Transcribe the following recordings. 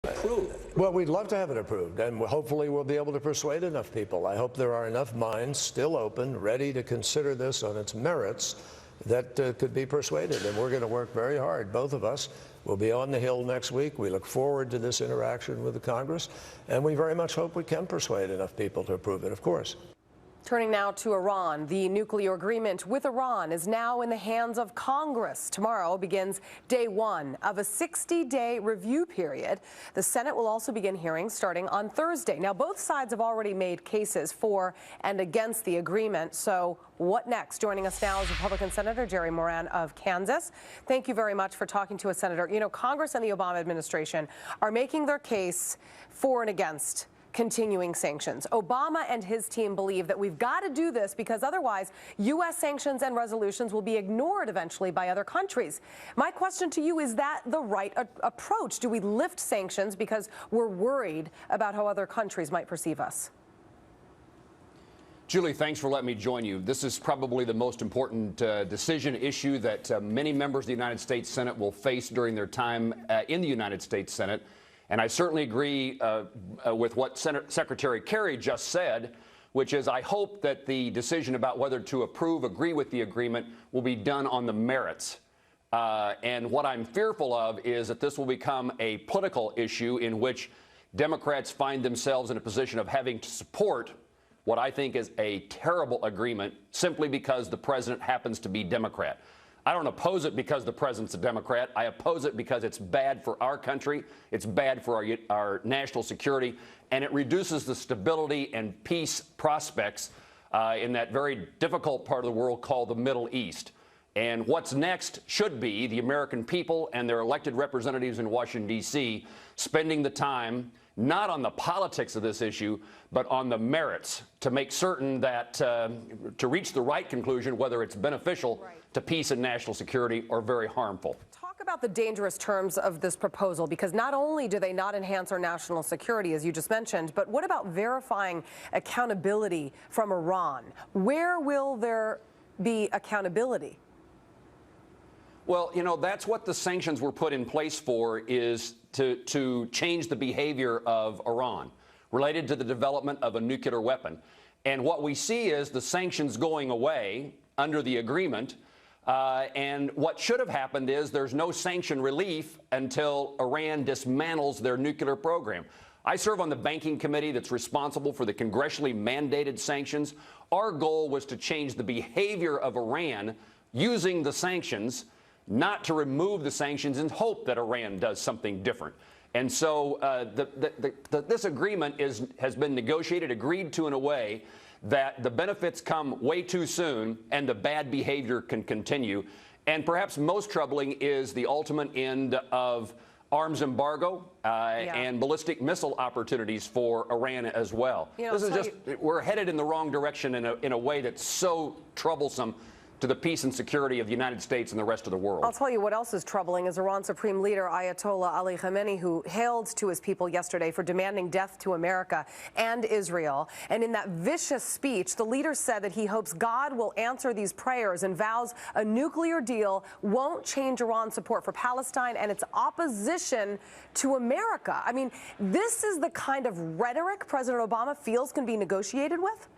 approved? Well, we'd love to have it approved, and hopefully we'll be able to persuade enough people. I hope there are enough minds still open, ready to consider this on its merits, that could be persuaded. And we're going to work very hard, both of us. We'll be on the Hill next week. We look forward to this interaction with the Congress, and we very much hope we can persuade enough people to approve it, of course. Turning now to Iran. The nuclear agreement with Iran is now in the hands of Congress. Tomorrow begins day one of a 60-day review period. The Senate will also begin hearings starting on Thursday. Now, both sides have already made cases for and against the agreement. So what next? Joining us now is Republican Senator Jerry Moran of Kansas. Thank you very much for talking to us, Senator. You know, Congress and the Obama administration are making their case for and against continuing sanctions. Obama and his team believe that we've got to do this because otherwise U.S. sanctions and resolutions will be ignored eventually by other countries. My question to you, is that the right approach? Do we lift sanctions because we're worried about how other countries might perceive us? Julie, thanks for letting me join you. This is probably the most important decision issue that many members of the United States Senate will face during their time in the United States Senate. And I certainly agree with what Secretary Kerry just said, which is I hope that the decision about whether to agree with the agreement will be done on the merits. And what I'm fearful of is that this will become a political issue in which Democrats find themselves in a position of having to support what I think is a terrible agreement simply because the president happens to be Democrat. I don't oppose it because the president's a Democrat. I oppose it because it's bad for our country, it's bad for our national security, and it reduces the stability and peace prospects in that very difficult part of the world called the Middle East. And what's next should be the American people and their elected representatives in Washington, D.C., spending the time not on the politics of this issue, but on the merits to make certain that to reach the right conclusion, whether it's beneficial to peace and national security or very harmful. Talk about the dangerous terms of this proposal, because not only do they not enhance our national security, as you just mentioned, but what about verifying accountability from Iran? Where will there be accountability? Well, you know, that's what the sanctions were put in place for, is to change the behavior of Iran related to the development of a nuclear weapon. And what we see is the sanctions going away under the agreement. And what should have happened is there's no sanction relief until Iran dismantles their nuclear program. I serve on the banking committee that's responsible for the congressionally mandated sanctions. Our goal was to change the behavior of Iran using the sanctions, not to remove the sanctions and hope that Iran does something different. And so this agreement has been negotiated, agreed to in a way that the benefits come way too soon and the bad behavior can continue. And perhaps most troubling is the ultimate end of arms embargo and ballistic missile opportunities for Iran as well. You know, this is just, we're headed in the wrong direction in a way that's so troublesome to the peace and security of the United States and the rest of the world. I'll tell you what else is troubling is Iran's Supreme Leader Ayatollah Ali Khamenei, who hailed to his people yesterday for demanding death to America and Israel. And in that vicious speech, the leader said that he hopes God will answer these prayers and vows a nuclear deal won't change Iran's support for Palestine and its opposition to America. I mean, this is the kind of rhetoric President Obama feels can be negotiated with?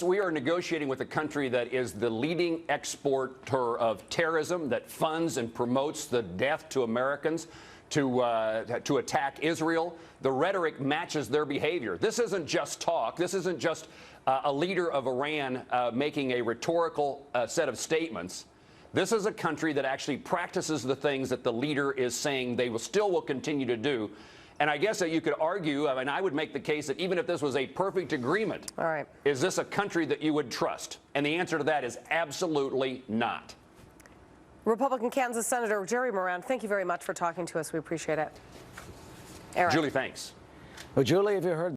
We are negotiating with a country that is the leading exporter of terrorism, that funds and promotes the death to Americans, to attack Israel. The rhetoric matches their behavior. This isn't just talk. This isn't just a leader of Iran making a rhetorical set of statements. This is a country that actually practices the things that the leader is saying they will continue to do. And I guess that you could argue, I mean, I would make the case that even if this was a perfect agreement, is this a country that you would trust? And the answer to that is absolutely not. Republican Kansas Senator Jerry Moran, thank you very much for talking to us. We appreciate it. Julie, thanks. Well, Julie, have you heard